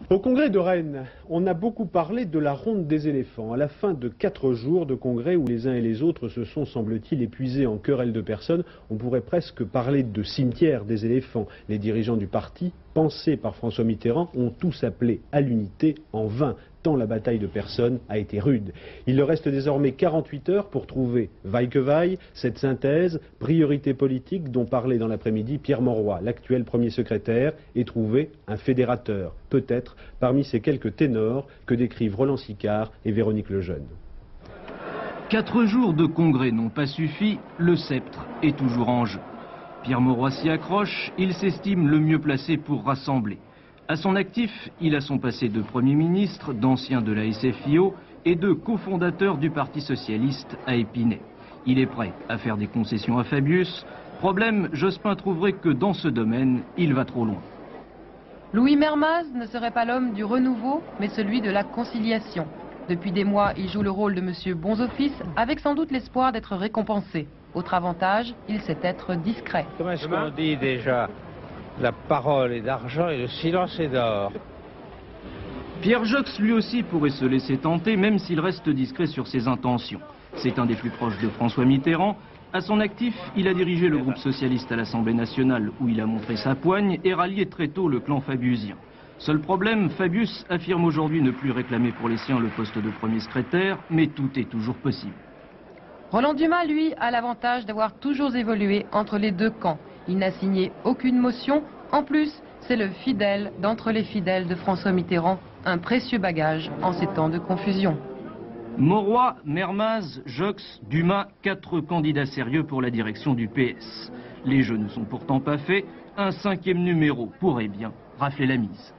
Au congrès de Rennes, on a beaucoup parlé de la ronde des éléphants. À la fin de 4 jours de congrès où les uns et les autres se sont, semble-t-il, épuisés en querelles de personnes, on pourrait presque parler de cimetière des éléphants. Les dirigeants du parti, pensés par François Mitterrand, ont tous appelé à l'unité en vain, tant la bataille de personnes a été rude. Il leur reste désormais 48 heures pour trouver, vaille que vaille, cette synthèse, priorité politique dont parlait dans l'après-midi Pierre Mauroy, l'actuel premier secrétaire, et trouver un fédérateur, peut-être parmi ces quelques ténors que décrivent Roland Sicard et Véronique Lejeune. 4 jours de congrès n'ont pas suffi, le sceptre est toujours en jeu. Pierre Mauroy s'y accroche, il s'estime le mieux placé pour rassembler. À son actif, il a son passé de Premier ministre, d'ancien de la SFIO et de cofondateur du Parti Socialiste à Épinay. Il est prêt à faire des concessions à Fabius. Problème, Jospin trouverait que dans ce domaine, il va trop loin. Louis Mermaz ne serait pas l'homme du renouveau, mais celui de la conciliation. Depuis des mois, il joue le rôle de monsieur Bons Offices, avec sans doute l'espoir d'être récompensé. Autre avantage, il sait être discret. Comment est-ce qu'on dit déjà? La parole est d'argent et le silence est d'or. Pierre Jox, lui aussi, pourrait se laisser tenter, même s'il reste discret sur ses intentions. C'est un des plus proches de François Mitterrand. À son actif, il a dirigé le groupe socialiste à l'Assemblée nationale, où il a montré sa poigne et rallié très tôt le clan fabiusien. Seul problème, Fabius affirme aujourd'hui ne plus réclamer pour les siens le poste de premier secrétaire, mais tout est toujours possible. Roland Dumas, lui, a l'avantage d'avoir toujours évolué entre les deux camps. Il n'a signé aucune motion. En plus, c'est le fidèle d'entre les fidèles de François Mitterrand, un précieux bagage en ces temps de confusion. Mauroy, Mermaz, Jox, Dumas, 4 candidats sérieux pour la direction du PS. Les jeux ne sont pourtant pas faits. Un 5e numéro pourrait bien rafler la mise.